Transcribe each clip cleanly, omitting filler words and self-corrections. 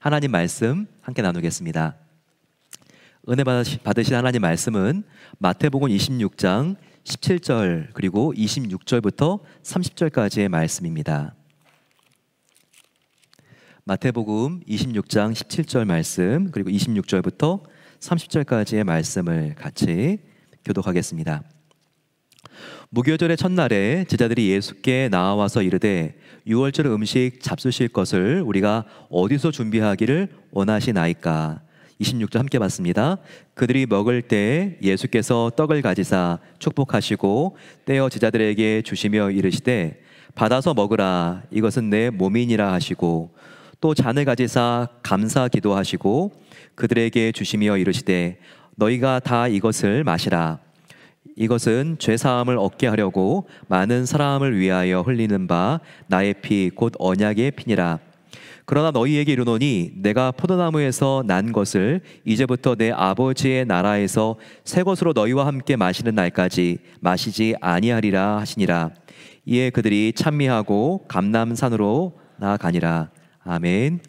하나님 말씀 함께 나누겠습니다. 은혜 받으신 하나님 말씀은 마태복음 26장 17절 그리고 26절부터 30절까지의 말씀입니다. 마태복음 26장 17절 말씀 그리고 26절부터 30절까지의 말씀을 같이 교독하겠습니다. 무교절의 첫날에 제자들이 예수께 나와서 이르되 유월절 음식 잡수실 것을 우리가 어디서 준비하기를 원하시나이까. 26절 함께 봤습니다. 그들이 먹을 때 예수께서 떡을 가지사 축복하시고 떼어 제자들에게 주시며 이르시되 받아서 먹으라, 이것은 내 몸이니라 하시고 또 잔을 가지사 감사 기도하시고 그들에게 주시며 이르시되 너희가 다 이것을 마시라, 이것은 죄사함을 얻게 하려고 많은 사람을 위하여 흘리는 바 나의 피 곧 언약의 피니라. 그러나 너희에게 이르노니 내가 포도나무에서 난 것을 이제부터 내 아버지의 나라에서 새 것으로 너희와 함께 마시는 날까지 마시지 아니하리라 하시니라. 이에 그들이 찬미하고 감람산으로 나아가니라. 아멘.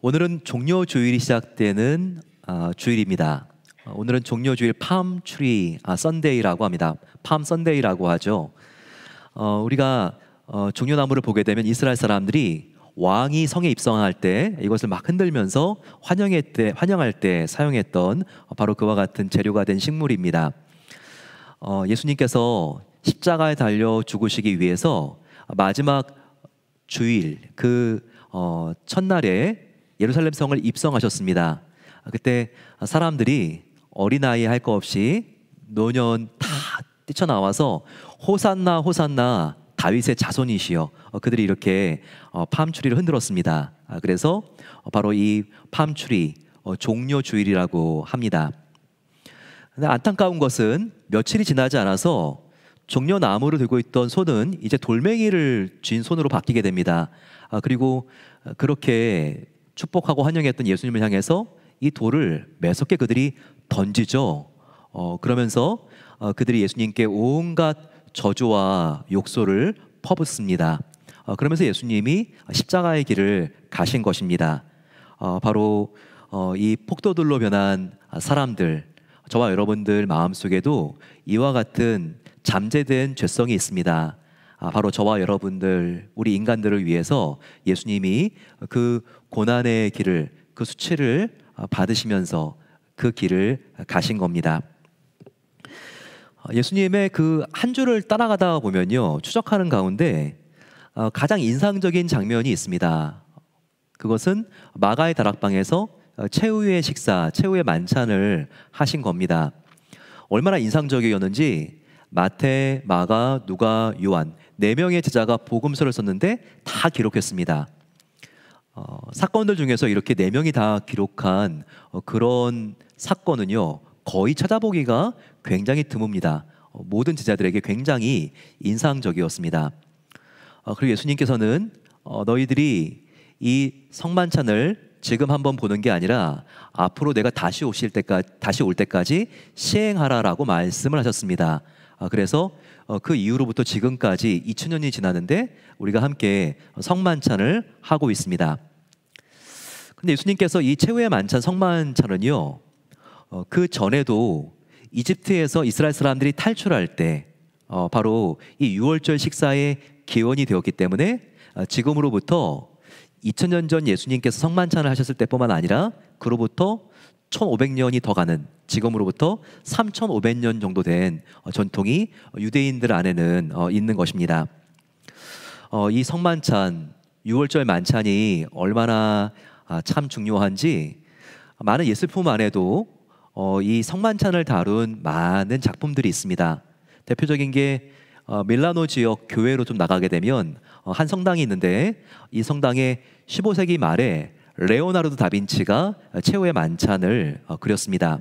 오늘은 종려주일이 시작되는 주일입니다. 오늘은 종려주일 팜 트리 선데이라고 합니다. 팜 선데이라고 하죠. 우리가 종려나무를 보게 되면 이스라엘 사람들이 왕이 성에 입성할 때 이것을 막 흔들면서 환영할 때 사용했던 바로 그와 같은 재료가 된 식물입니다. 예수님께서 십자가에 달려 죽으시기 위해서 마지막 주일 첫날에 예루살렘 성을 입성하셨습니다. 그때 사람들이 어린아이 할 거 없이 노년 다 뛰쳐나와서 호산나 호산나 다윗의 자손이시여, 그들이 이렇게 팜추리를 흔들었습니다. 그래서 바로 이 팜추리 종려주일이라고 합니다. 근데 안타까운 것은 며칠이 지나지 않아서 종려나무를 들고 있던 손은 이제 돌멩이를 쥔 손으로 바뀌게 됩니다. 그리고 그렇게 축복하고 환영했던 예수님을 향해서 이 돌을 매섭게 그들이 던지죠. 그러면서 그들이 예수님께 온갖 저주와 욕설을 퍼붓습니다. 그러면서 예수님이 십자가의 길을 가신 것입니다. 바로 이 폭도들로 변한 사람들, 저와 여러분들 마음속에도 이와 같은 잠재된 죄성이 있습니다. 바로 저와 여러분들, 우리 인간들을 위해서 예수님이 그 고난의 길을, 그 수치를 받으시면서 그 길을 가신 겁니다. 예수님의 그 한 주를 따라가다 보면요, 추적하는 가운데 가장 인상적인 장면이 있습니다. 그것은 마가의 다락방에서 최후의 식사, 최후의 만찬을 하신 겁니다. 얼마나 인상적이었는지 마태, 마가, 누가, 요한 4명의 제자가 복음서를 썼는데 다 기록했습니다. 사건들 중에서 이렇게 4명이 다 기록한 그런 사건은요, 거의 찾아보기가 굉장히 드뭅니다. 모든 제자들에게 굉장히 인상적이었습니다. 그리고 예수님께서는 너희들이 이 성만찬을 지금 한번 보는 게 아니라 앞으로 내가 다시 올 때까지 시행하라라고 말씀을 하셨습니다. 그래서 그 이후로부터 지금까지 2000년이 지났는데 우리가 함께 성만찬을 하고 있습니다. 근데 예수님께서 이 최후의 만찬 성만찬은요, 그 전에도 이집트에서 이스라엘 사람들이 탈출할 때 바로 이 유월절 식사의 기원이 되었기 때문에 지금으로부터 2000년 전 예수님께서 성만찬을 하셨을 때뿐만 아니라 그로부터 1500년이 더 가는 지금으로부터 3500년 정도 된 전통이 유대인들 안에는 있는 것입니다. 이 성만찬, 유월절 만찬이 얼마나 참 중요한지 많은 예술품 안에도 이 성만찬을 다룬 많은 작품들이 있습니다. 대표적인 게 밀라노 지역 교회로 좀 나가게 되면 한 성당이 있는데 이 성당에 15세기 말에 레오나르도 다빈치가 최후의 만찬을 그렸습니다.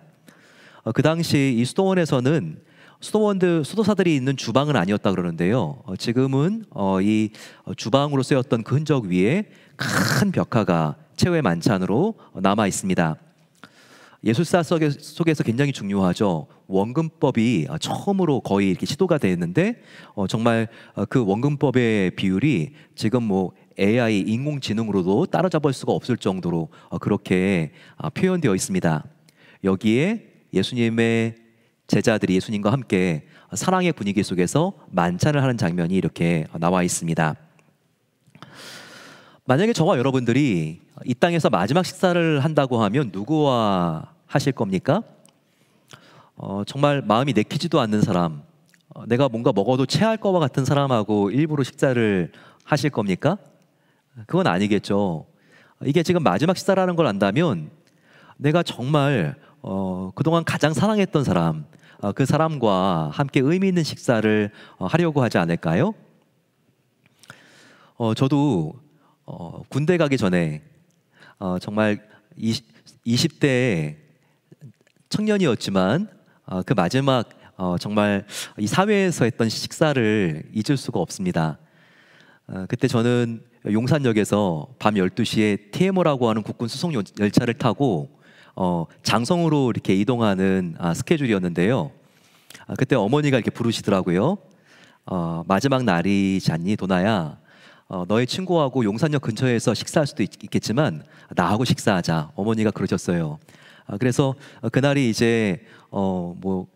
그 당시 이 수도원에서는 수도사들이 있는 주방은 아니었다 그러는데요. 지금은 이 주방으로 쓰였던 그 흔적 위에 큰 벽화가 최후의 만찬으로 남아 있습니다. 예술사 속에서 굉장히 중요하죠. 원근법이 처음으로 거의 이렇게 시도가 됐는데 정말 그 원근법의 비율이 지금 뭐 AI 인공지능으로도 따라잡을 수가 없을 정도로 그렇게 표현되어 있습니다. 여기에 예수님의 제자들이 예수님과 함께 사랑의 분위기 속에서 만찬을 하는 장면이 이렇게 나와 있습니다. 만약에 저와 여러분들이 이 땅에서 마지막 식사를 한다고 하면 누구와 하실 겁니까? 정말 마음이 내키지도 않는 사람, 내가 뭔가 먹어도 체할 것과 같은 사람하고 일부러 식사를 하실 겁니까? 그건 아니겠죠. 이게 지금 마지막 식사라는 걸 안다면 내가 정말 그동안 가장 사랑했던 사람, 그 사람과 함께 의미 있는 식사를 하려고 하지 않을까요? 저도 군대 가기 전에 정말 20대 청년이었지만 그 마지막 정말 이 사회에서 했던 식사를 잊을 수가 없습니다. 그때 저는 용산역에서 밤 12시에 TMO라고 하는 국군 수송 열차를 타고 장성으로 이렇게 이동하는 스케줄이었는데요. 그때 어머니가 이렇게 부르시더라고요. 마지막 날이지 않니 도나야, 너의 친구하고 용산역 근처에서 식사할 수도 있겠지만 나하고 식사하자. 어머니가 그러셨어요. 그래서 그날이 이제 뭐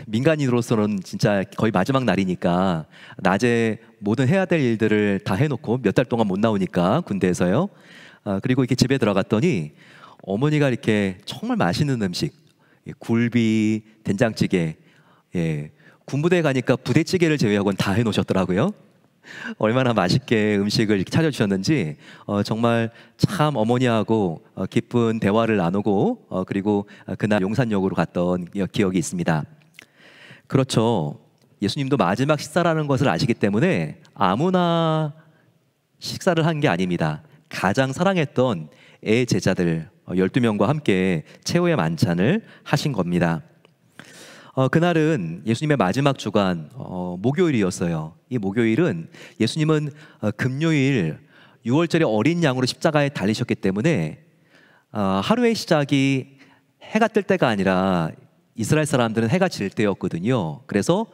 민간인으로서는 진짜 거의 마지막 날이니까 낮에 모든 해야 될 일들을 다 해놓고 몇 달 동안 못 나오니까 군대에서요. 그리고 이렇게 집에 들어갔더니 어머니가 이렇게 정말 맛있는 음식, 굴비, 된장찌개, 군부대 가니까 부대찌개를 제외하고는 다 해놓으셨더라고요. 얼마나 맛있게 음식을 이렇게 차려주셨는지 정말 참 어머니하고 깊은 대화를 나누고 그리고 그날 용산역으로 갔던 기억이 있습니다. 그렇죠. 예수님도 마지막 식사라는 것을 아시기 때문에 아무나 식사를 한 게 아닙니다. 가장 사랑했던 애 제자들 12명과 함께 최후의 만찬을 하신 겁니다. 그날은 예수님의 마지막 주간 목요일이었어요. 이 목요일은 예수님은 금요일 6월절에 어린 양으로 십자가에 달리셨기 때문에 하루의 시작이 해가 뜰 때가 아니라 이스라엘 사람들은 해가 질 때였거든요. 그래서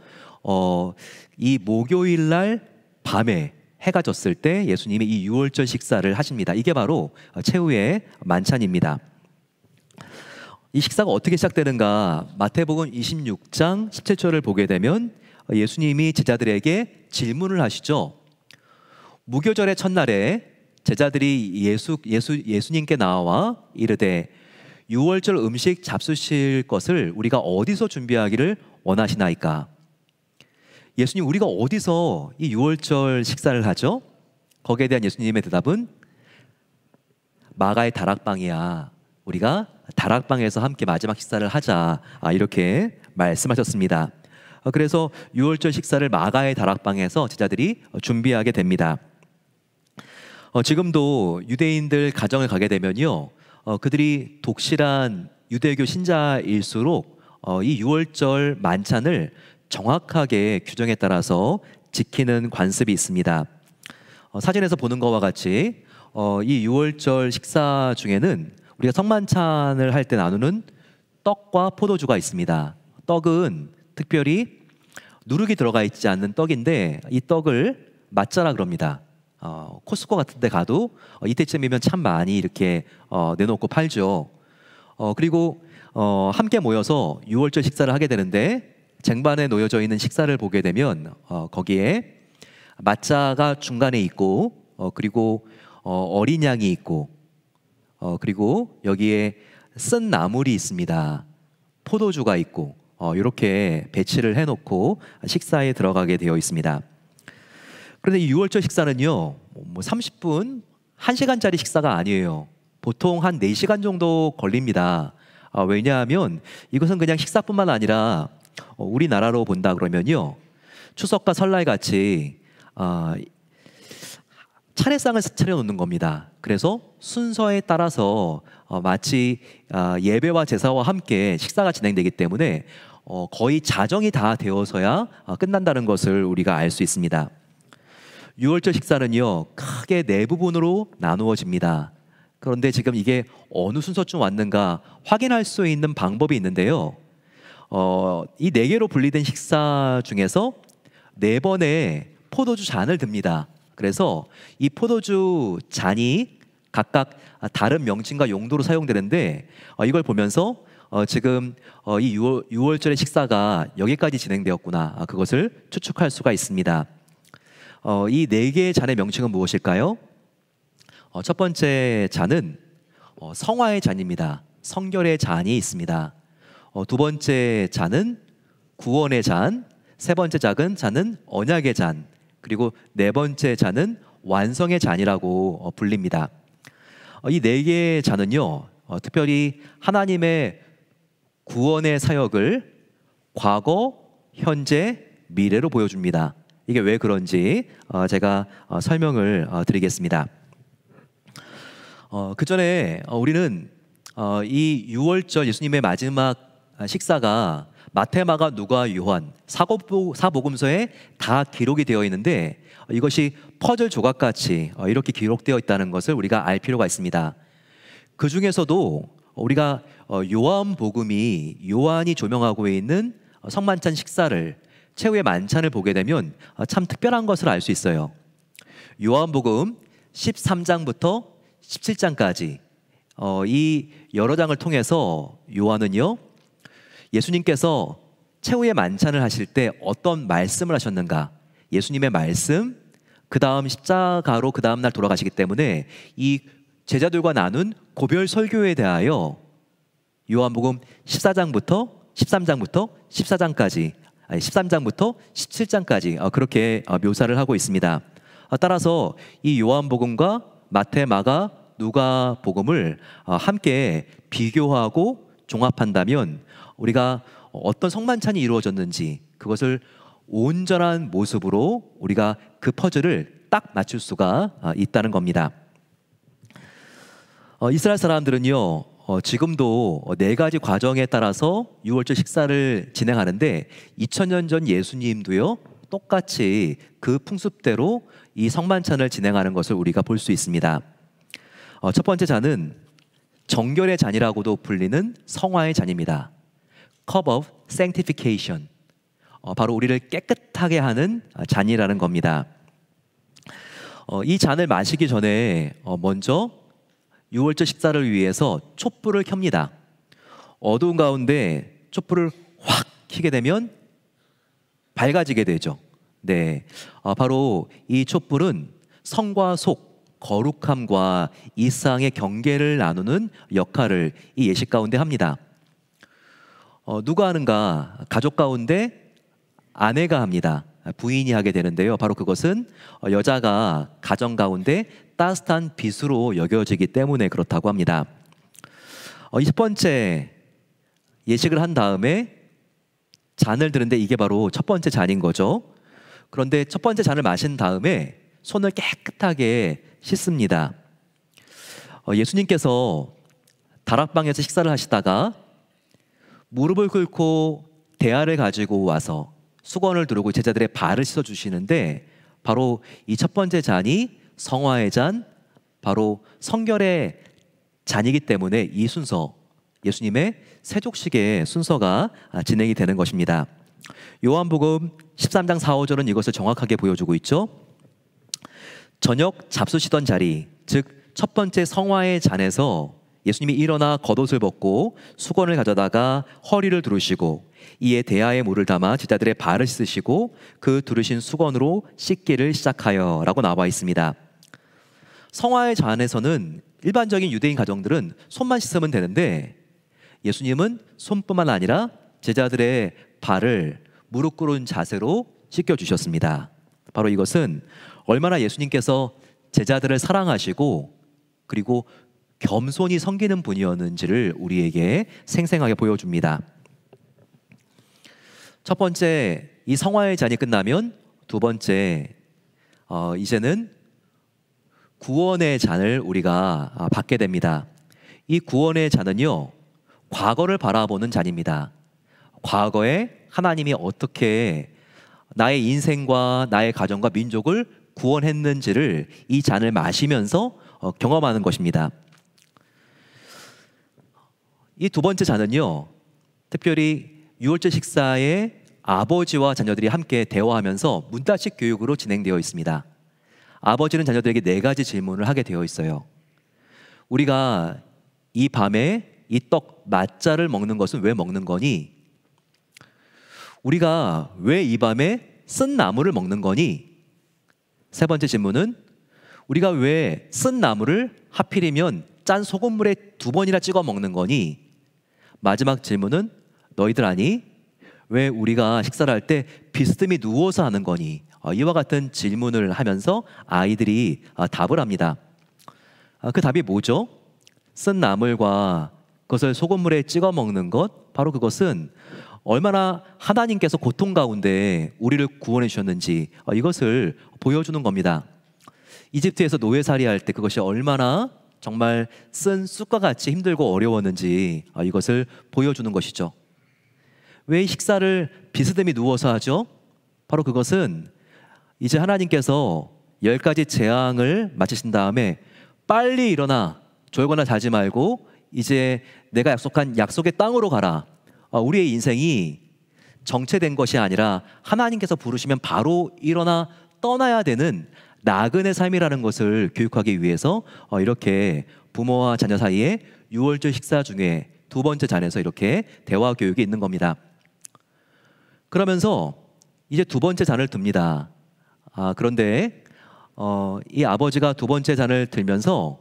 이 목요일 날 밤에 해가 졌을 때 예수님이 이 6월절 식사를 하십니다. 이게 바로 최후의 만찬입니다. 이 식사가 어떻게 시작되는가? 마태복음 26장 17절을 보게 되면 예수님이 제자들에게 질문을 하시죠. 무교절의 첫날에 제자들이 예수님께 나와 이르되 6월절 음식 잡수실 것을 우리가 어디서 준비하기를 원하시나이까? 예수님, 우리가 어디서 이 6월절 식사를 하죠? 거기에 대한 예수님의 대답은 마가의 다락방이야. 우리가 다락방에서 함께 마지막 식사를 하자. 이렇게 말씀하셨습니다. 그래서 6월절 식사를 마가의 다락방에서 제자들이 준비하게 됩니다. 지금도 유대인들 가정을 가게 되면요, 그들이 독실한 유대교 신자일수록 이 6월절 만찬을 정확하게 규정에 따라서 지키는 관습이 있습니다. 사진에서 보는 것과 같이 이 6월절 식사 중에는 우리가 성만찬을 할 때 나누는 떡과 포도주가 있습니다. 떡은 특별히 누룩이 들어가 있지 않는 떡인데 이 떡을 맛자라 그럽니다. 코스코 같은 데 가도 이때쯤이면 참 많이 이렇게 내놓고 팔죠. 그리고 함께 모여서 6월절 식사를 하게 되는데 쟁반에 놓여져 있는 식사를 보게 되면 거기에 맛자가 중간에 있고 그리고 어린 양이 있고 그리고 여기에 쓴 나물이 있습니다. 포도주가 있고 이렇게 배치를 해놓고 식사에 들어가게 되어 있습니다. 그런데 이 6월절 식사는요, 뭐 30분, 1시간짜리 식사가 아니에요. 보통 한 4시간 정도 걸립니다. 왜냐하면 이것은 그냥 식사뿐만 아니라 우리나라로 본다 그러면요, 추석과 설날 같이 차례상을 차려놓는 겁니다. 그래서 순서에 따라서 마치 예배와 제사와 함께 식사가 진행되기 때문에 거의 자정이 다 되어서야 끝난다는 것을 우리가 알 수 있습니다. 6월절 식사는요, 크게 네 부분으로 나누어집니다. 그런데 지금 이게 어느 순서쯤 왔는가 확인할 수 있는 방법이 있는데요. 이 네 개로 분리된 식사 중에서 네 번의 포도주 잔을 듭니다. 그래서 이 포도주 잔이 각각 다른 명칭과 용도로 사용되는데 이걸 보면서 지금 이 6월절의 식사가 여기까지 진행되었구나, 그것을 추측할 수가 있습니다. 이 네 개의 잔의 명칭은 무엇일까요? 첫 번째 잔은 성화의 잔입니다. 성결의 잔이 있습니다. 두 번째 잔은 구원의 잔, 세 번째 잔은 언약의 잔, 그리고 네 번째 잔은 완성의 잔이라고 불립니다. 이 네 개의 잔은요, 특별히 하나님의 구원의 사역을 과거, 현재, 미래로 보여줍니다. 이게 왜 그런지 제가 설명을 드리겠습니다. 그 전에 우리는 이 6월절 예수님의 마지막 식사가 마태, 마가, 누가, 요한 사복음서에 다 기록이 되어 있는데 이것이 퍼즐 조각같이 이렇게 기록되어 있다는 것을 우리가 알 필요가 있습니다. 그 중에서도 우리가 요한복음이 요한이 조명하고 있는 성만찬 식사를, 최후의 만찬을 보게 되면 참 특별한 것을 알 수 있어요. 요한복음 13장부터 17장까지 이 여러 장을 통해서 요한은요, 예수님께서 최후의 만찬을 하실 때 어떤 말씀을 하셨는가, 예수님의 말씀, 그 다음 십자가로 그 다음 날 돌아가시기 때문에 이 제자들과 나눈 고별 설교에 대하여 요한복음 13장부터 14장까지 13장부터 17장까지 그렇게 묘사를 하고 있습니다. 따라서 이 요한복음과 마태, 마가, 누가 복음을 함께 비교하고 종합한다면 우리가 어떤 성만찬이 이루어졌는지 그것을 온전한 모습으로 우리가 그 퍼즐을 딱 맞출 수가 있다는 겁니다. 이스라엘 사람들은요, 지금도 네 가지 과정에 따라서 6월절 식사를 진행하는데 2000년 전 예수님도요, 똑같이 그 풍습대로 이 성만찬을 진행하는 것을 우리가 볼 수 있습니다. 첫 번째 잔은 정결의 잔이라고도 불리는 성화의 잔입니다. Cup of Sanctification, 바로 우리를 깨끗하게 하는 잔이라는 겁니다. 이 잔을 마시기 전에 먼저 6월절 식사를 위해서 촛불을 켭니다. 어두운 가운데 촛불을 확 켜게 되면 밝아지게 되죠. 네, 바로 이 촛불은 성과 속, 거룩함과 이상의 경계를 나누는 역할을 이 예식 가운데 합니다. 누가 하는가? 가족 가운데 아내가 합니다. 부인이 하게 되는데요, 바로 그것은 여자가 가정 가운데 따뜻한 빛으로 여겨지기 때문에 그렇다고 합니다. 이 첫 번째 예식을 한 다음에 잔을 드는데 이게 바로 첫 번째 잔인 거죠. 그런데 첫 번째 잔을 마신 다음에 손을 깨끗하게 씻습니다. 예수님께서 다락방에서 식사를 하시다가 무릎을 꿇고 대야를 가지고 와서 수건을 두르고 제자들의 발을 씻어주시는데 바로 이 첫 번째 잔이 성화의 잔, 바로 성결의 잔이기 때문에 이 순서, 예수님의 세족식의 순서가 진행이 되는 것입니다. 요한복음 13장 4, 5절은 이것을 정확하게 보여주고 있죠. 저녁 잡수시던 자리, 즉 첫 번째 성화의 잔에서 예수님이 일어나 겉옷을 벗고 수건을 가져다가 허리를 두르시고 이에 대야에 물을 담아 제자들의 발을 씻으시고 그 두르신 수건으로 씻기를 시작하여 라고 나와 있습니다. 성화의 잔에서는 일반적인 유대인 가정들은 손만 씻으면 되는데 예수님은 손뿐만 아니라 제자들의 발을 무릎 꿇은 자세로 씻겨주셨습니다. 바로 이것은 얼마나 예수님께서 제자들을 사랑하시고 그리고 겸손히 섬기는 분이었는지를 우리에게 생생하게 보여줍니다. 첫 번째 이 성화의 잔이 끝나면 두 번째 이제는 구원의 잔을 우리가 받게 됩니다. 이 구원의 잔은요, 과거를 바라보는 잔입니다. 과거에 하나님이 어떻게 나의 인생과 나의 가정과 민족을 구원했는지를 이 잔을 마시면서 경험하는 것입니다. 이 두 번째 잔은요, 특별히 유월절 식사에 아버지와 자녀들이 함께 대화하면서 문다식 교육으로 진행되어 있습니다. 아버지는 자녀들에게 4가지 질문을 하게 되어 있어요. 우리가 이 밤에 이 떡 맛자를 먹는 것은 왜 먹는 거니? 우리가 왜 이 밤에 쓴 나물을 먹는 거니? 세 번째 질문은 우리가 왜 쓴 나물을 하필이면 짠 소금물에 2번이나 찍어 먹는 거니? 마지막 질문은 너희들 아니? 왜 우리가 식사를 할 때 비스듬히 누워서 하는 거니? 이와 같은 질문을 하면서 아이들이 답을 합니다. 그 답이 뭐죠? 쓴 나물과 그것을 소금물에 찍어 먹는 것, 바로 그것은 얼마나 하나님께서 고통 가운데 우리를 구원해 주셨는지 이것을 보여주는 겁니다. 이집트에서 노예살이 할 때 그것이 얼마나 정말 쓴 쑥과 같이 힘들고 어려웠는지 이것을 보여주는 것이죠. 왜 이 식사를 비스듬히 누워서 하죠? 바로 그것은 이제 하나님께서 10가지 재앙을 마치신 다음에 빨리 일어나 졸거나 자지 말고 이제 내가 약속한 약속의 땅으로 가라. 우리의 인생이 정체된 것이 아니라 하나님께서 부르시면 바로 일어나 떠나야 되는 나그네 삶이라는 것을 교육하기 위해서 이렇게 부모와 자녀 사이에 유월절 식사 중에 두 번째 잔에서 이렇게 대화 교육이 있는 겁니다. 그러면서 이제 두 번째 잔을 듭니다. 그런데 이 아버지가 두 번째 잔을 들면서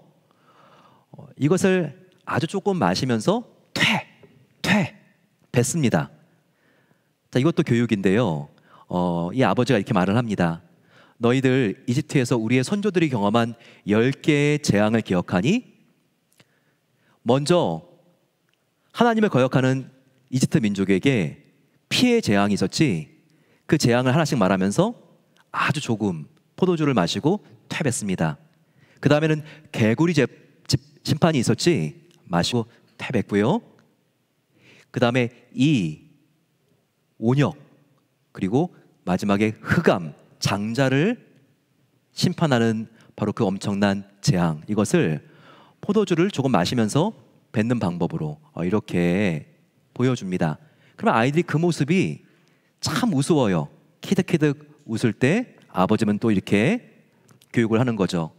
이것을 아주 조금 마시면서 뱉습니다. 자, 이것도 교육인데요. 이 아버지가 이렇게 말을 합니다. 너희들 이집트에서 우리의 선조들이 경험한 10개의 재앙을 기억하니? 먼저 하나님을 거역하는 이집트 민족에게 피해 재앙이 있었지. 그 재앙을 하나씩 말하면서 아주 조금 포도주를 마시고 퇴뱉습니다. 그 다음에는 개구리 심판이 있었지. 마시고 퇴뱉고요. 그 다음에 온역, 그리고 마지막에 흑암, 장자를 심판하는 바로 그 엄청난 재앙, 이것을 포도주를 조금 마시면서 뱉는 방법으로 이렇게 보여줍니다. 그러면 아이들이 그 모습이 참 우스워요. 키득키득 웃을 때 아버지는 또 이렇게 교육을 하는 거죠.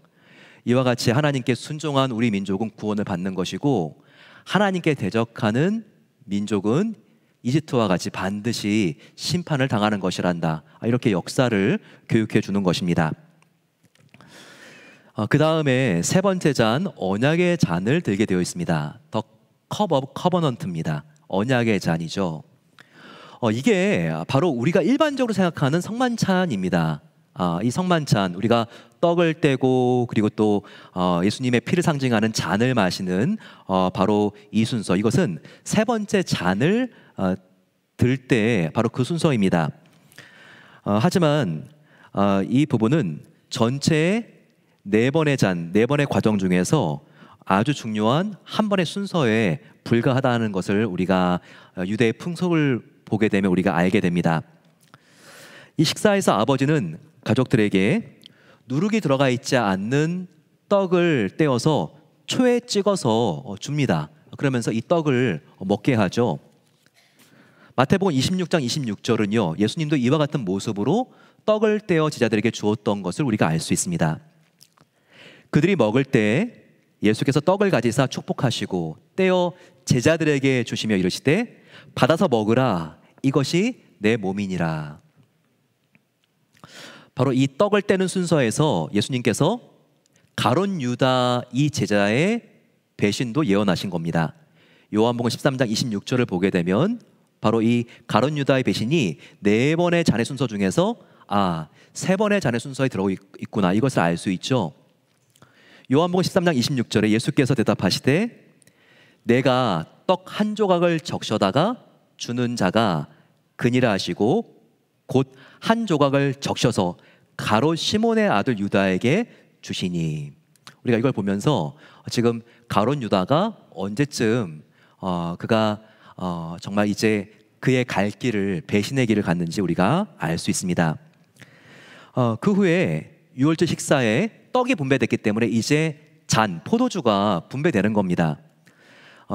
이와 같이 하나님께 순종한 우리 민족은 구원을 받는 것이고, 하나님께 대적하는 민족은 이집트와 같이 반드시 심판을 당하는 것이란다. 이렇게 역사를 교육해 주는 것입니다. 그 다음에 세 번째 잔, 언약의 잔을 들게 되어 있습니다. The Cup of Covenant입니다. 언약의 잔이죠. 이게 바로 우리가 일반적으로 생각하는 성만찬입니다. 이 성만찬, 우리가 떡을 떼고 그리고 또 예수님의 피를 상징하는 잔을 마시는 바로 이 순서, 이것은 세 번째 잔을 들 때 바로 그 순서입니다. 하지만 이 부분은 전체 4번의 잔, 4번의 과정 중에서 아주 중요한 한 번의 순서에 불과하다는 것을 우리가 유대의 풍속을 보게 되면 우리가 알게 됩니다. 이 식사에서 아버지는 가족들에게 누룩이 들어가 있지 않는 떡을 떼어서 초에 찍어서 줍니다. 그러면서 이 떡을 먹게 하죠. 마태복음 26장 26절은요, 예수님도 이와 같은 모습으로 떡을 떼어 제자들에게 주었던 것을 우리가 알 수 있습니다. 그들이 먹을 때 예수께서 떡을 가지사 축복하시고 떼어 제자들에게 주시며 이르시되 받아서 먹으라, 이것이 내 몸이니라. 바로 이 떡을 떼는 순서에서 예수님께서 가룟 유다 이 제자의 배신도 예언하신 겁니다. 요한복음 13장 26절을 보게 되면 바로 이 가룟 유다의 배신이 4번의 잔의 순서 중에서 3번의 잔의 순서에 들어오고 있구나, 이것을 알 수 있죠. 요한복음 13장 26절에 예수께서 대답하시되 내가 떡 한 조각을 적셔다가 주는 자가 그니라 하시고 곧 한 조각을 적셔서 가롯 시몬의 아들 유다에게 주시니. 우리가 이걸 보면서 지금 가롯 유다가 언제쯤 그가 정말 이제 그의 갈 길을, 배신의 길을 갔는지 우리가 알 수 있습니다. 그 후에 유월절 식사에 떡이 분배됐기 때문에 이제 잔, 포도주가 분배되는 겁니다.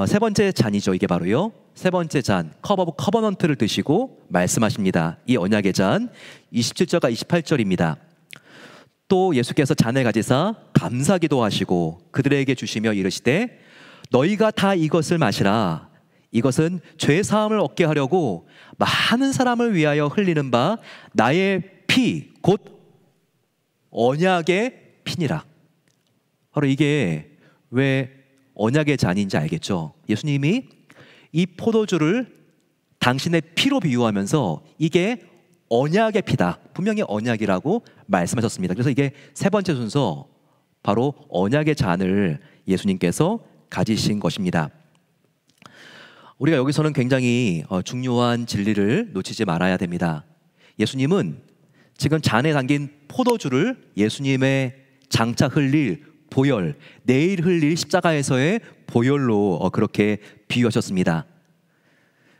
세 번째 잔이죠. 이게 바로요. 세 번째 잔, 컵 오브 커버넌트를 드시고 말씀하십니다. 이 언약의 잔 27절과 28절입니다. 또 예수께서 잔을 가지사 감사기도 하시고 그들에게 주시며 이르시되 너희가 다 이것을 마시라. 이것은 죄 사함을 얻게 하려고 많은 사람을 위하여 흘리는 바 나의 피, 곧 언약의 피니라. 바로 이게 왜 언약의 잔인지 알겠죠? 예수님이 이 포도주를 당신의 피로 비유하면서 이게 언약의 피다. 분명히 언약이라고 말씀하셨습니다. 그래서 이게 세 번째 순서, 바로 언약의 잔을 예수님께서 가지신 것입니다. 우리가 여기서는 굉장히 중요한 진리를 놓치지 말아야 됩니다. 예수님은 지금 잔에 담긴 포도주를 예수님의 장차 흘릴 보혈, 내일 흘릴 십자가에서의 보혈로 그렇게 비유하셨습니다.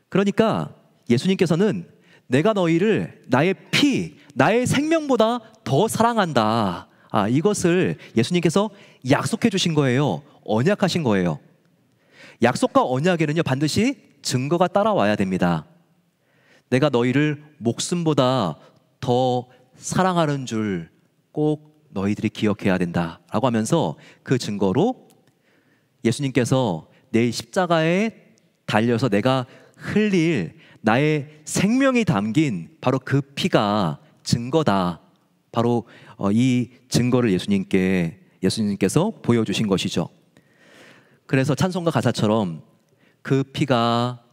그러니까 예수님께서는 내가 너희를 나의 피, 나의 생명보다 더 사랑한다. 이것을 예수님께서 약속해 주신 거예요. 언약하신 거예요. 약속과 언약에는요, 반드시 증거가 따라와야 됩니다. 내가 너희를 목숨보다 더 사랑하는 줄 꼭 너희들이 기억해야 된다라고 하면서 그 증거로 예수님께서 내일 십자가에 달려서 내가 흘릴 나의 생명이 담긴 바로 그 피가 증거다. 바로 이 증거를 예수님께서 보여주신 것이죠. 그래서 찬송가 가사처럼 그 피가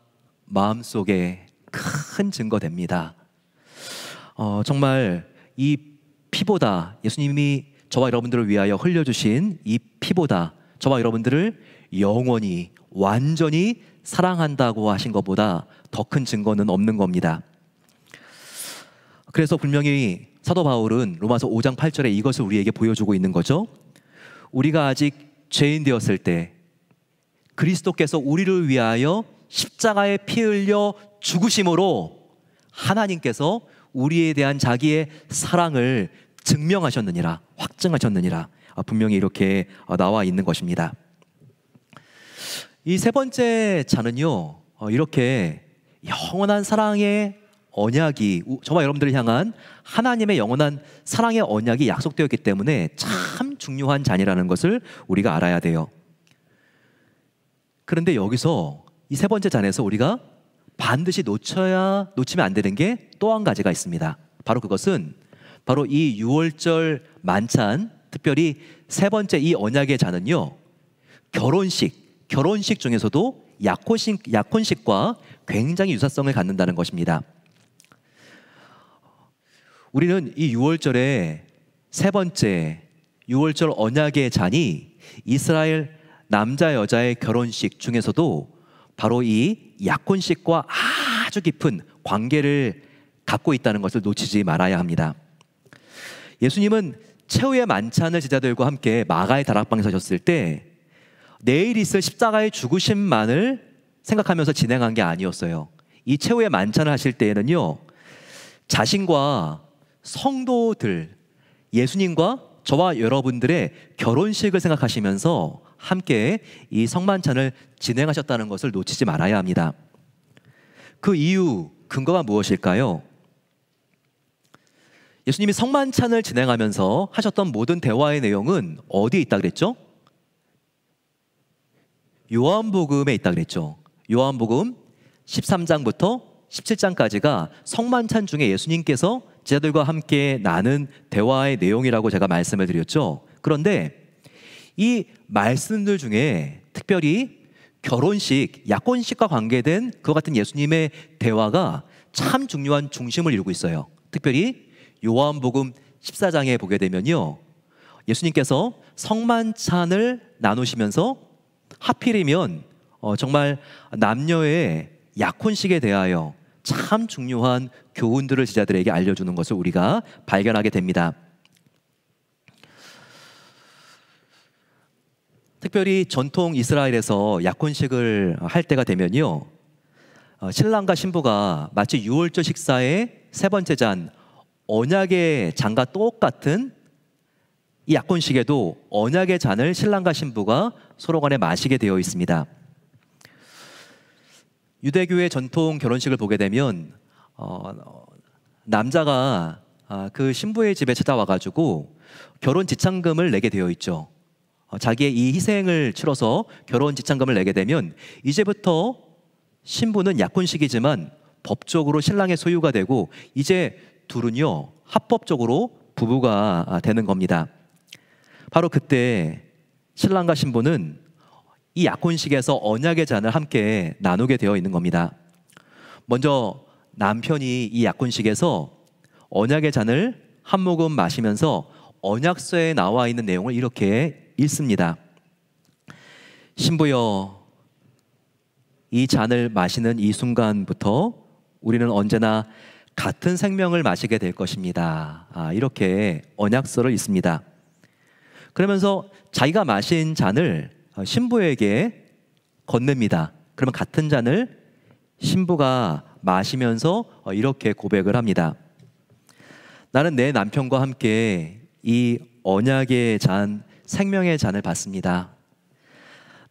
마음속에 큰 증거됩니다. 정말 이 피보다, 예수님이 저와 여러분들을 위하여 흘려주신 이 피보다 저와 여러분들을 영원히 완전히 사랑한다고 하신 것보다 더 큰 증거는 없는 겁니다. 그래서 분명히 사도 바울은 로마서 5장 8절에 이것을 우리에게 보여주고 있는 거죠. 우리가 아직 죄인 되었을 때 그리스도께서 우리를 위하여 십자가에 피 흘려 죽으심으로 하나님께서 우리에 대한 자기의 사랑을 증명하셨느니라, 확증하셨느니라, 분명히 이렇게 나와 있는 것입니다. 이 세 번째 잔은요, 이렇게 영원한 사랑의 언약이, 저와 여러분들을 향한 하나님의 영원한 사랑의 언약이 약속되었기 때문에 참 중요한 잔이라는 것을 우리가 알아야 돼요. 그런데 여기서 이 세 번째 잔에서 우리가 반드시 놓치면 안 되는 게 또 한 가지가 있습니다. 바로 그것은 바로 이 유월절 만찬, 특별히 세 번째 이 언약의 잔은요, 결혼식 중에서도 약혼식과 굉장히 유사성을 갖는다는 것입니다. 우리는 이 유월절의 세 번째 유월절 언약의 잔이 이스라엘 남자 여자의 결혼식 중에서도 바로 이 약혼식과 아주 깊은 관계를 갖고 있다는 것을 놓치지 말아야 합니다. 예수님은 최후의 만찬을 제자들과 함께 마가의 다락방에 서셨을 때 내일 있을 십자가의 죽으심만을 생각하면서 진행한 게 아니었어요. 이 최후의 만찬을 하실 때에는요, 자신과 성도들, 예수님과 저와 여러분들의 결혼식을 생각하시면서 함께 이 성만찬을 진행하셨다는 것을 놓치지 말아야 합니다. 그 이유, 근거가 무엇일까요? 예수님이 성만찬을 진행하면서 하셨던 모든 대화의 내용은 어디에 있다 그랬죠? 요한복음에 있다 그랬죠. 요한복음 13장부터 17장까지가 성만찬 중에 예수님께서 제자들과 함께 나눈 대화의 내용이라고 제가 말씀을 드렸죠. 그런데 이 말씀들 중에 특별히 결혼식, 약혼식과 관계된 그와 같은 예수님의 대화가 참 중요한 중심을 이루고 있어요. 특별히 요한복음 14장에 보게 되면요, 예수님께서 성만찬을 나누시면서 하필이면 정말 남녀의 약혼식에 대하여 참 중요한 교훈들을 제자들에게 알려주는 것을 우리가 발견하게 됩니다. 특별히 전통 이스라엘에서 약혼식을 할 때가 되면요, 신랑과 신부가 마치 유월절 식사의 세 번째 잔, 언약의 잔과 똑같은 이 약혼식에도 언약의 잔을 신랑과 신부가 서로 간에 마시게 되어 있습니다. 유대교의 전통 결혼식을 보게 되면 남자가 그 신부의 집에 찾아와가지고 결혼 지참금을 내게 되어 있죠. 자기의 이 희생을 치러서 결혼 지참금을 내게 되면 이제부터 신부는 약혼식이지만 법적으로 신랑의 소유가 되고 이제 둘은요 합법적으로 부부가 되는 겁니다. 바로 그때 신랑과 신부는 이 약혼식에서 언약의 잔을 함께 나누게 되어 있는 겁니다. 먼저 남편이 이 약혼식에서 언약의 잔을 한 모금 마시면서 언약서에 나와 있는 내용을 이렇게 읽습니다. 신부여, 이 잔을 마시는 이 순간부터 우리는 언제나 같은 생명을 마시게 될 것입니다. 이렇게 언약서를 읽습니다. 그러면서 자기가 마신 잔을 신부에게 건넵니다. 그러면 같은 잔을 신부가 마시면서 이렇게 고백을 합니다. 나는 내 남편과 함께 이 언약의 잔, 생명의 잔을 받습니다.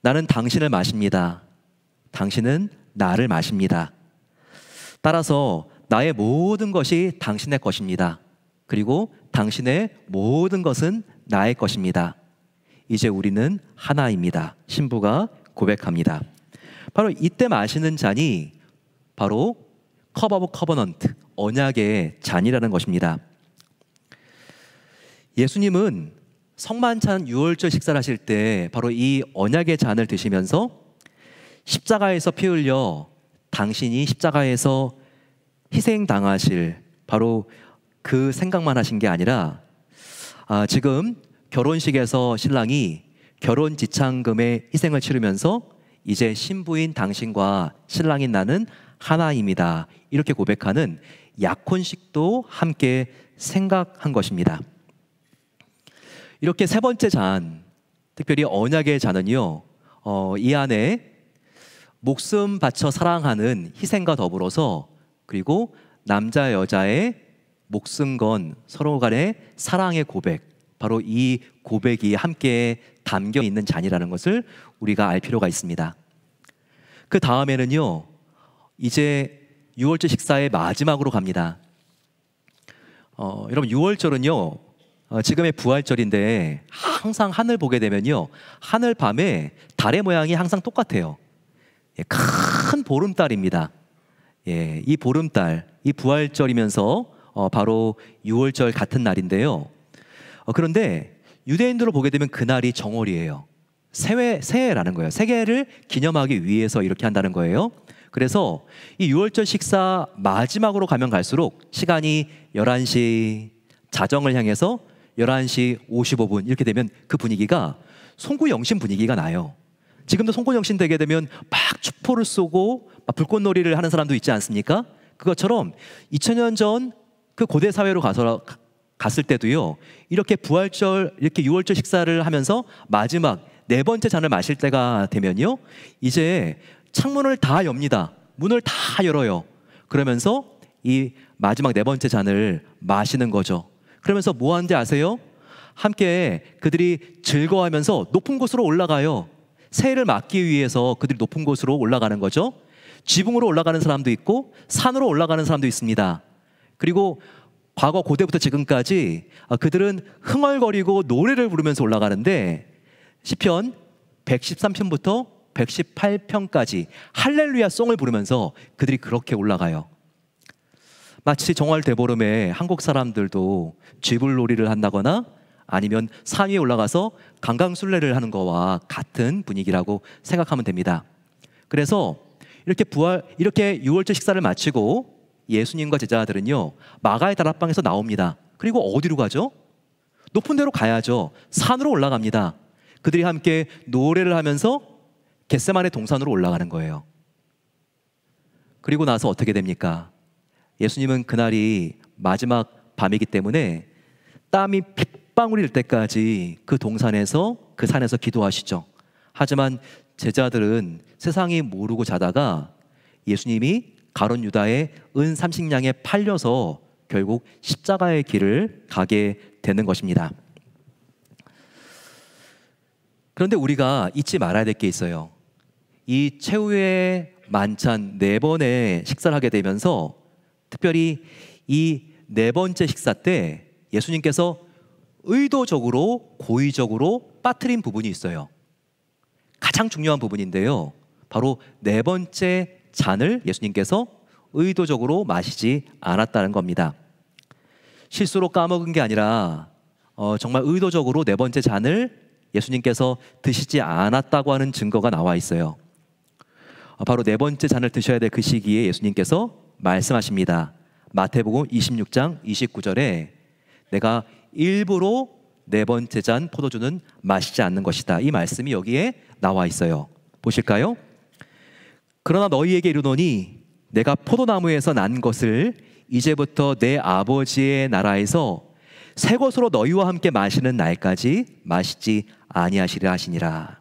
나는 당신을 마십니다. 당신은 나를 마십니다. 따라서 나의 모든 것이 당신의 것입니다. 그리고 당신의 모든 것은 나의 것입니다. 이제 우리는 하나입니다. 신부가 고백합니다. 바로 이때 마시는 잔이 바로 컵 오브 커버넌트, 언약의 잔이라는 것입니다. 예수님은 성만찬 유월절 식사를 하실 때 바로 이 언약의 잔을 드시면서 십자가에서 피 흘려 당신이 십자가에서 희생당하실 바로 그 생각만 하신 게 아니라 지금 결혼식에서 신랑이 결혼 지참금의 희생을 치르면서 이제 신부인 당신과 신랑인 나는 하나입니다. 이렇게 고백하는 약혼식도 함께 생각한 것입니다. 이렇게 세 번째 잔, 특별히 언약의 잔은요, 이 안에 목숨 바쳐 사랑하는 희생과 더불어서 그리고 남자 여자의 목숨 건 서로 간의 사랑의 고백, 바로 이 고백이 함께 담겨 있는 잔이라는 것을 우리가 알 필요가 있습니다. 그 다음에는요, 이제 유월절 식사의 마지막으로 갑니다. 여러분, 유월절은요, 지금의 부활절인데 항상 하늘 보게 되면요, 하늘 밤에 달의 모양이 항상 똑같아요. 큰 보름달입니다. 이 보름달, 이 부활절이면서 바로 유월절 같은 날인데요. 그런데 유대인들로 보게 되면 그날이 정월이에요. 새해라는 거예요. 새해를 기념하기 위해서 이렇게 한다는 거예요. 그래서 이 유월절 식사 마지막으로 가면 갈수록 시간이 11시, 자정을 향해서 11시 55분 이렇게 되면 그 분위기가 송구영신 분위기가 나요. 지금도 송구영신 되게 되면 막 축포를 쏘고 막 불꽃놀이를 하는 사람도 있지 않습니까? 그것처럼 2000년 전 그 고대 사회로 갔을 때도요, 이렇게 부활절, 이렇게 유월절 식사를 하면서 마지막 네 번째 잔을 마실 때가 되면요, 이제 창문을 다 엽니다. 문을 다 열어요. 그러면서 이 마지막 네 번째 잔을 마시는 거죠. 그러면서 뭐 하는지 아세요? 함께 그들이 즐거워하면서 높은 곳으로 올라가요. 새해를 맞기 위해서 그들이 높은 곳으로 올라가는 거죠. 지붕으로 올라가는 사람도 있고 산으로 올라가는 사람도 있습니다. 그리고 과거 고대부터 지금까지 그들은 흥얼거리고 노래를 부르면서 올라가는데 시편 113편부터 118편까지 할렐루야 송을 부르면서 그들이 그렇게 올라가요. 마치 정월 대보름에 한국 사람들도 쥐불놀이를 한다거나 아니면 산 위에 올라가서 강강술래를 하는 거와 같은 분위기라고 생각하면 됩니다. 그래서 이렇게 유월절 식사를 마치고 예수님과 제자들은요, 마가의 다락방에서 나옵니다. 그리고 어디로 가죠? 높은 데로 가야죠. 산으로 올라갑니다. 그들이 함께 노래를 하면서 겟세마네 동산으로 올라가는 거예요. 그리고 나서 어떻게 됩니까? 예수님은 그날이 마지막 밤이기 때문에 땀이 핏방울이 날 때까지 그 동산에서, 그 산에서 기도하시죠. 하지만 제자들은 세상이 모르고 자다가 예수님이 가룟 유다의 은 30냥에 팔려서 결국 십자가의 길을 가게 되는 것입니다. 그런데 우리가 잊지 말아야 될 게 있어요. 이 최후의 만찬 네 번의 식사를 하게 되면서 특별히 이 네 번째 식사 때 예수님께서 의도적으로 고의적으로 빠뜨린 부분이 있어요. 가장 중요한 부분인데요. 바로 네 번째 잔을 예수님께서 의도적으로 마시지 않았다는 겁니다. 실수로 까먹은 게 아니라 정말 의도적으로 네 번째 잔을 예수님께서 드시지 않았다고 하는 증거가 나와 있어요. 바로 네 번째 잔을 드셔야 될 그 시기에 예수님께서 말씀하십니다. 마태복음 26장 29절에 내가 일부러 네 번째 잔 포도주는 마시지 않는 것이다. 이 말씀이 여기에 나와 있어요. 보실까요? 그러나 너희에게 이르노니 내가 포도나무에서 난 것을 이제부터 내 아버지의 나라에서 새 것으로 너희와 함께 마시는 날까지 마시지 아니하시리라 하시니라.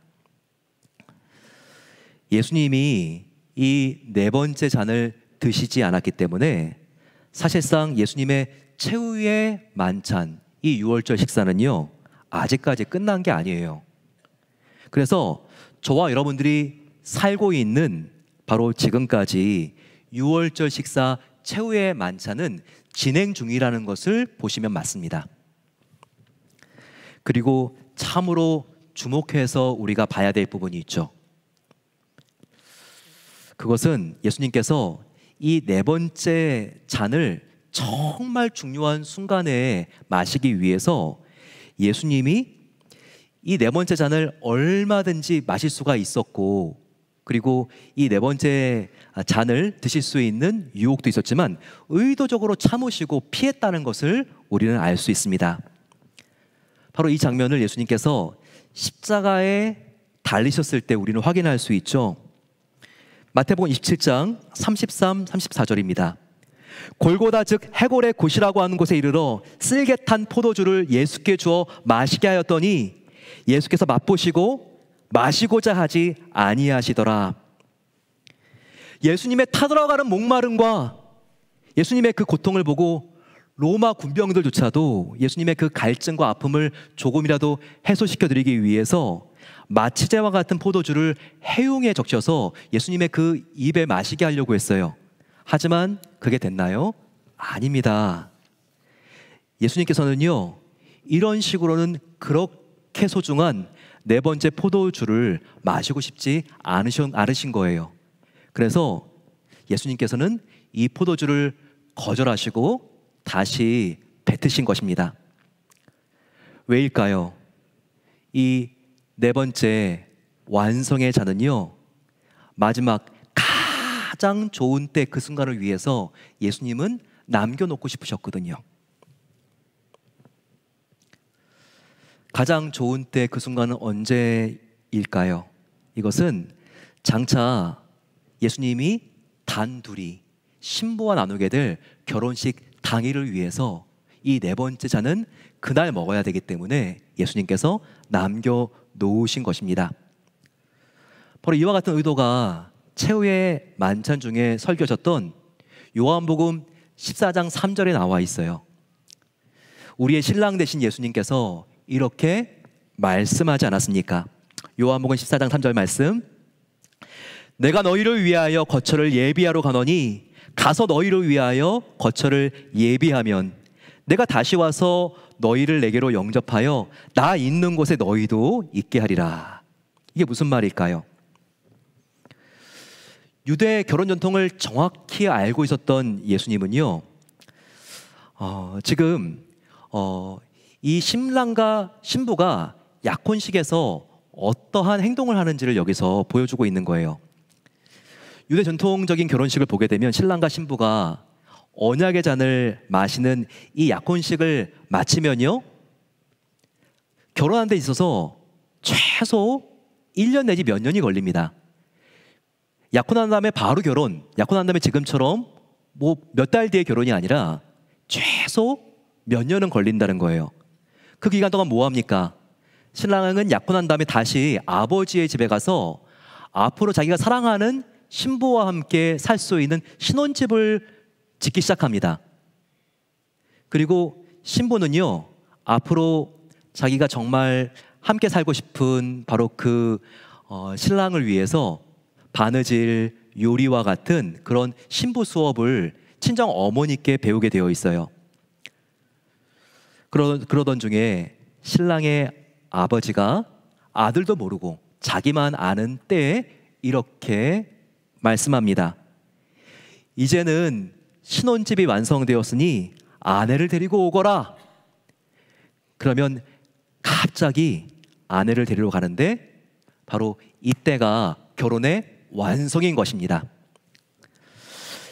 예수님이 이 네 번째 잔을 드시지 않았기 때문에 사실상 예수님의 최후의 만찬, 이 유월절 식사는요, 아직까지 끝난 게 아니에요. 그래서 저와 여러분들이 살고 있는 바로 지금까지 유월절 식사 최후의 만찬은 진행 중이라는 것을 보시면 맞습니다. 그리고 참으로 주목해서 우리가 봐야 될 부분이 있죠. 그것은 예수님께서 이 네 번째 잔을 정말 중요한 순간에 마시기 위해서 예수님이 이 네 번째 잔을 얼마든지 마실 수가 있었고, 그리고 이 네 번째 잔을 드실 수 있는 유혹도 있었지만 의도적으로 참으시고 피했다는 것을 우리는 알 수 있습니다. 바로 이 장면을 예수님께서 십자가에 달리셨을 때 우리는 확인할 수 있죠. 마태복음 27장 33, 34절입니다. 골고다 즉 해골의 굿이라고 하는 곳에 이르러 쓸개 탄 포도주를 예수께 주어 마시게 하였더니 예수께서 맛보시고 마시고자 하지 아니하시더라. 예수님의 타들어가는 목마름과 예수님의 그 고통을 보고 로마 군병들조차도 예수님의 그 갈증과 아픔을 조금이라도 해소시켜 드리기 위해서 마치제와 같은 포도주를 해용에 적셔서 예수님의 그 입에 마시게 하려고 했어요. 하지만 그게 됐나요? 아닙니다. 예수님께서는요, 이런 식으로는 그렇게 소중한 네 번째 포도주를 마시고 싶지 않으신 거예요. 그래서 예수님께서는 이 포도주를 거절하시고 다시 뱉으신 것입니다. 왜일까요? 이 네 번째 완성의 잔은요, 마지막 가장 좋은 때 그 순간을 위해서 예수님은 남겨놓고 싶으셨거든요. 가장 좋은 때 그 순간은 언제일까요? 이것은 장차 예수님이 단둘이 신부와 나누게 될 결혼식 당일을 위해서 이 네 번째 잔은 그날 먹어야 되기 때문에 예수님께서 남겨놓으신 것입니다. 바로 이와 같은 의도가 최후의 만찬 중에 설교하셨던 요한복음 14장 3절에 나와 있어요. 우리의 신랑 되신 예수님께서 이렇게 말씀하지 않았습니까? 요한복음 14장 3절 말씀, 내가 너희를 위하여 거처를 예비하러 가노니 가서 너희를 위하여 거처를 예비하면 내가 다시 와서 너희를 내게로 영접하여 나 있는 곳에 너희도 있게 하리라. 이게 무슨 말일까요? 유대 결혼 전통을 정확히 알고 있었던 예수님은요, 지금 이 신랑과 신부가 약혼식에서 어떠한 행동을 하는지를 여기서 보여주고 있는 거예요. 유대 전통적인 결혼식을 보게 되면 신랑과 신부가 언약의 잔을 마시는 이 약혼식을 마치면요, 결혼하는 데 있어서 최소 1년 내지 몇 년이 걸립니다. 약혼한 다음에 바로 결혼, 약혼한 다음에 지금처럼 뭐 몇 달 뒤에 결혼이 아니라 최소 몇 년은 걸린다는 거예요. 그 기간 동안 뭐 합니까? 신랑은 약혼한 다음에 다시 아버지의 집에 가서 앞으로 자기가 사랑하는 신부와 함께 살 수 있는 신혼집을 짓기 시작합니다. 그리고 신부는요, 앞으로 자기가 정말 함께 살고 싶은 바로 그 신랑을 위해서 바느질, 요리와 같은 그런 신부 수업을 친정 어머니께 배우게 되어 있어요. 그러던 중에 신랑의 아버지가 아들도 모르고 자기만 아는 때에 이렇게 말씀합니다. 이제는 신혼집이 완성되었으니 아내를 데리고 오거라. 그러면 갑자기 아내를 데리러 가는데 바로 이때가 결혼의 완성인 것입니다.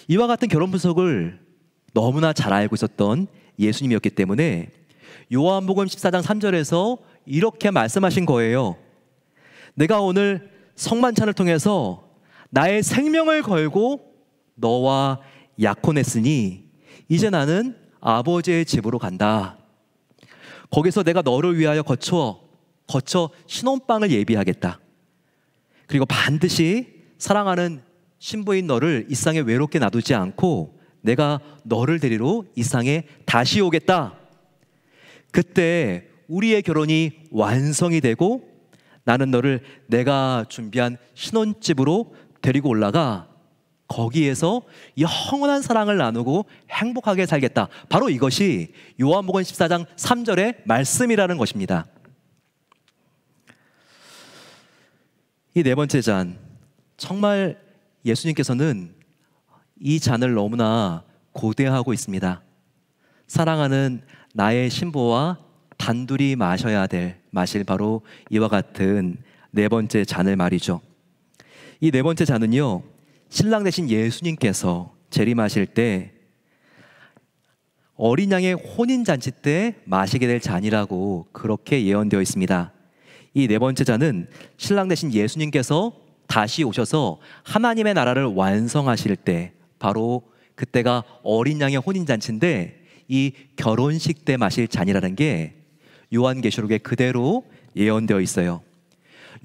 이와 같은 결혼 분석을 너무나 잘 알고 있었던 예수님이었기 때문에 요한복음 14장 3절에서 이렇게 말씀하신 거예요. 내가 오늘 성만찬을 통해서 나의 생명을 걸고 너와 약혼했으니 이제 나는 아버지의 집으로 간다. 거기서 내가 너를 위하여 거쳐 신혼방을 예비하겠다. 그리고 반드시 사랑하는 신부인 너를 이 땅에 외롭게 놔두지 않고 내가 너를 데리러 이 땅에 다시 오겠다. 그때 우리의 결혼이 완성이 되고 나는 너를 내가 준비한 신혼집으로 데리고 올라가 거기에서 영원한 사랑을 나누고 행복하게 살겠다. 바로 이것이 요한복음 14장 3절의 말씀이라는 것입니다. 이 네 번째 잔, 정말 예수님께서는 이 잔을 너무나 고대하고 있습니다. 사랑하는 나의 신부와 단둘이 마실 바로 이와 같은 네 번째 잔을 말이죠. 이 네 번째 잔은요, 신랑 되신 예수님께서 재림하실 때 어린 양의 혼인잔치 때 마시게 될 잔이라고 그렇게 예언되어 있습니다. 이 네 번째 잔은 신랑 되신 예수님께서 다시 오셔서 하나님의 나라를 완성하실 때 바로 그때가 어린 양의 혼인잔치인데 이 결혼식 때 마실 잔이라는 게 요한계시록에 그대로 예언되어 있어요.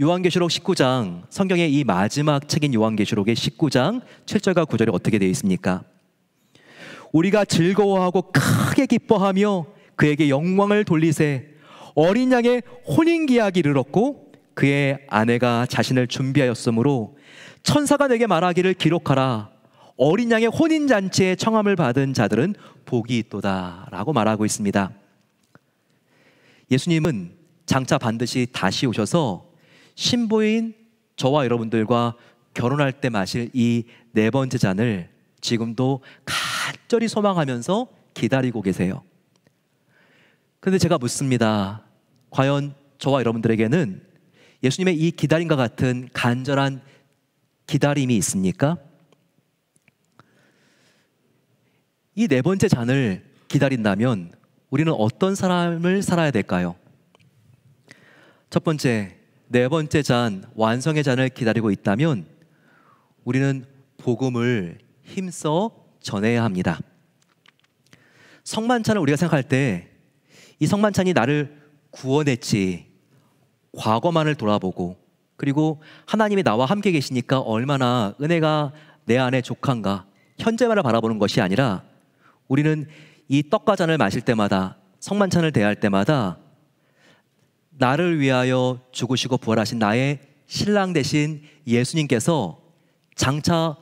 요한계시록 19장, 성경의 이 마지막 책인 요한계시록의 19장 7절과 9절에 어떻게 되어 있습니까? 우리가 즐거워하고 크게 기뻐하며 그에게 영광을 돌리세 어린 양의 혼인기약이 이르렀고 그의 아내가 자신을 준비하였으므로 천사가 내게 말하기를 기록하라 어린 양의 혼인잔치에 청함을 받은 자들은 복이 있도다 라고 말하고 있습니다. 예수님은 장차 반드시 다시 오셔서 신부인 저와 여러분들과 결혼할 때 마실 이 네 번째 잔을 지금도 간절히 소망하면서 기다리고 계세요. 그런데 제가 묻습니다. 과연 저와 여러분들에게는 예수님의 이 기다림과 같은 간절한 기다림이 있습니까? 이 네 번째 잔을 기다린다면 우리는 어떤 삶을 살아야 될까요? 첫 번째, 네 번째 잔, 완성의 잔을 기다리고 있다면 우리는 복음을 힘써 전해야 합니다. 성만찬을 우리가 생각할 때 이 성만찬이 나를 구원했지, 과거만을 돌아보고 그리고 하나님이 나와 함께 계시니까 얼마나 은혜가 내 안에 족한가, 현재만을 바라보는 것이 아니라 우리는 이 떡과 잔을 마실 때마다, 성만찬을 대할 때마다 나를 위하여 죽으시고 부활하신 나의 신랑 되신 예수님께서 장차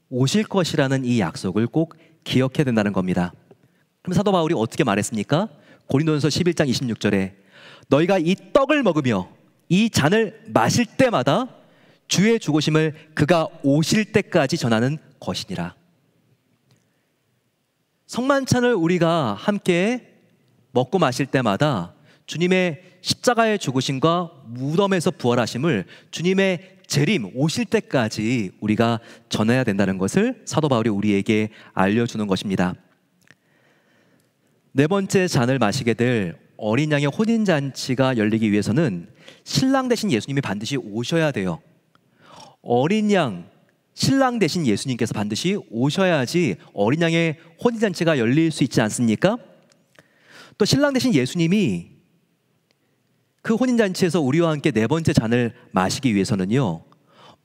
오실 것이라는 이 약속을 꼭 기억해야 된다는 겁니다. 그럼 사도 바울이 어떻게 말했습니까? 고린도전서 11장 26절에 너희가 이 떡을 먹으며 이 잔을 마실 때마다 주의 죽으심을 그가 오실 때까지 전하는 것이니라. 성만찬을 우리가 함께 먹고 마실 때마다 주님의 십자가의 죽으심과 무덤에서 부활하심을 주님의 재림 오실 때까지 우리가 전해야 된다는 것을 사도 바울이 우리에게 알려주는 것입니다. 네 번째 잔을 마시게 될 어린 양의 혼인잔치가 열리기 위해서는 신랑 되신 예수님이 반드시 오셔야 돼요. 어린 양, 신랑 되신 예수님께서 반드시 오셔야지 어린 양의 혼인잔치가 열릴 수 있지 않습니까? 또 신랑 되신 예수님이 그 혼인잔치에서 우리와 함께 네 번째 잔을 마시기 위해서는요,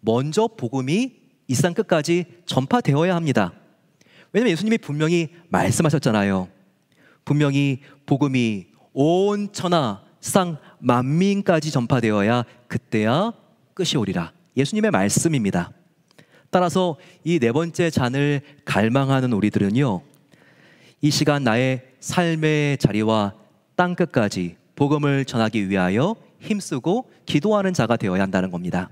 먼저 복음이 이 땅 끝까지 전파되어야 합니다. 왜냐하면 예수님이 분명히 말씀하셨잖아요. 분명히 복음이 온 천하 상 만민까지 전파되어야 그때야 끝이 오리라. 예수님의 말씀입니다. 따라서 이 네 번째 잔을 갈망하는 우리들은요, 이 시간 나의 삶의 자리와 땅끝까지 복음을 전하기 위하여 힘쓰고 기도하는 자가 되어야 한다는 겁니다.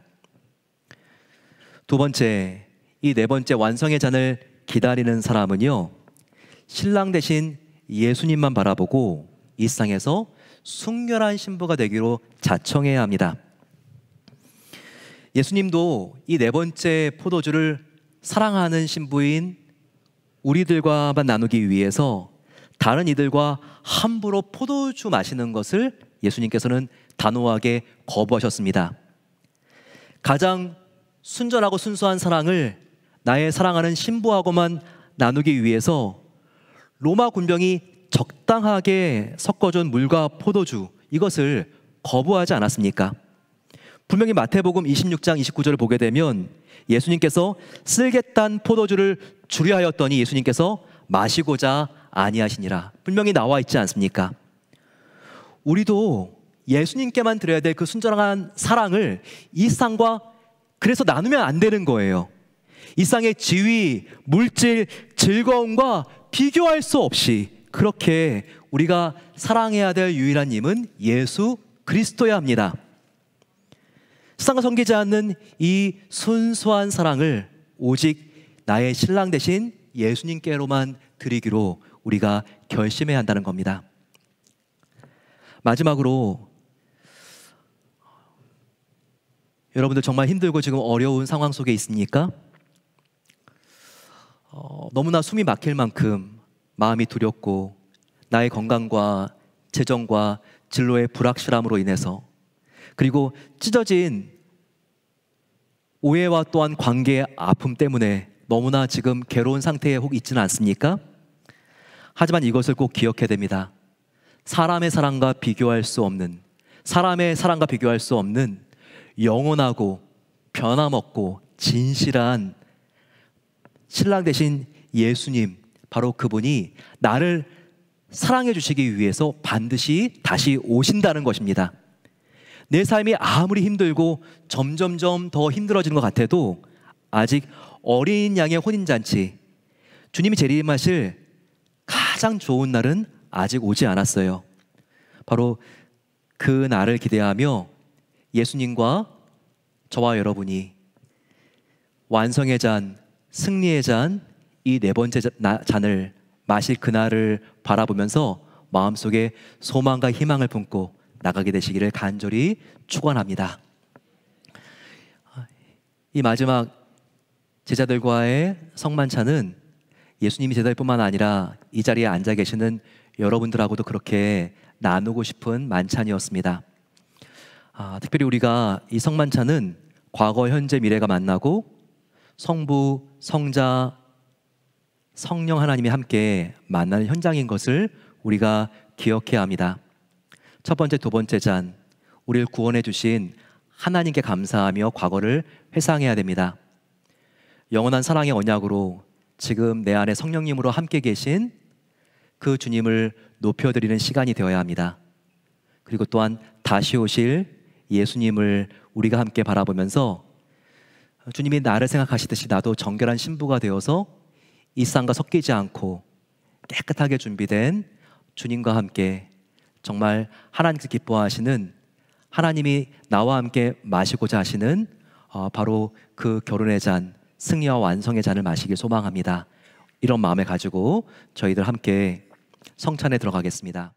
두 번째, 이 네 번째 완성의 잔을 기다리는 사람은요, 신랑 대신 예수님만 바라보고 이 세상에서 순결한 신부가 되기로 자청해야 합니다. 예수님도 이 네 번째 포도주를 사랑하는 신부인 우리들과만 나누기 위해서 다른 이들과 함부로 포도주 마시는 것을 예수님께서는 단호하게 거부하셨습니다. 가장 순전하고 순수한 사랑을 나의 사랑하는 신부하고만 나누기 위해서 로마 군병이 적당하게 섞어준 물과 포도주, 이것을 거부하지 않았습니까? 분명히 마태복음 26장 29절을 보게 되면 예수님께서 쓸개탄 포도주를 주려 하였더니 예수님께서 마시고자 아니하시니라, 분명히 나와 있지 않습니까? 우리도 예수님께만 드려야 될 그 순전한 사랑을 이 세상과 그래서 나누면 안 되는 거예요. 이 세상의 지위, 물질, 즐거움과 비교할 수 없이 그렇게 우리가 사랑해야 될 유일한 님은 예수 그리스도여야 합니다. 세상과 섬기지 않는 이 순수한 사랑을 오직 나의 신랑 대신 예수님께로만 드리기로 우리가 결심해야 한다는 겁니다. 마지막으로, 여러분들 정말 힘들고 지금 어려운 상황 속에 있습니까? 너무나 숨이 막힐 만큼 마음이 두렵고 나의 건강과 재정과 진로의 불확실함으로 인해서, 그리고 찢어진 오해와 또한 관계의 아픔 때문에 너무나 지금 괴로운 상태에 혹 있지는 않습니까? 하지만 이것을 꼭 기억해야 됩니다. 사람의 사랑과 비교할 수 없는, 사람의 사랑과 비교할 수 없는 영원하고 변함없고 진실한 신랑 대신 예수님, 바로 그분이 나를 사랑해 주시기 위해서 반드시 다시 오신다는 것입니다. 내 삶이 아무리 힘들고 점점점 더 힘들어지는 것 같아도 아직 어린 양의 혼인잔치, 주님이 재림하실 가장 좋은 날은 아직 오지 않았어요. 바로 그 날을 기대하며 예수님과 저와 여러분이 완성의 잔, 승리의 잔, 이 네 번째 잔을 마실 그날을 바라보면서 마음속에 소망과 희망을 품고 나가게 되시기를 간절히 축원합니다. 이 마지막 제자들과의 성만찬은 예수님이 제자들뿐만 아니라 이 자리에 앉아 계시는 여러분들하고도 그렇게 나누고 싶은 만찬이었습니다. 특별히 우리가 이 성만찬은 과거, 현재, 미래가 만나고 성부, 성자, 성령 하나님이 함께 만나는 현장인 것을 우리가 기억해야 합니다. 첫 번째, 두 번째 잔, 우리를 구원해 주신 하나님께 감사하며 과거를 회상해야 됩니다. 영원한 사랑의 언약으로 지금 내 안에 성령님으로 함께 계신 그 주님을 높여드리는 시간이 되어야 합니다. 그리고 또한 다시 오실 예수님을 우리가 함께 바라보면서 주님이 나를 생각하시듯이 나도 정결한 신부가 되어서 이 세상과 섞이지 않고 깨끗하게 준비된 주님과 함께 정말 하나님께서 기뻐하시는, 하나님이 나와 함께 마시고자 하시는 바로 그 결혼의 잔, 승리와 완성의 잔을 마시길 소망합니다. 이런 마음을 가지고 저희들 함께 성찬에 들어가겠습니다.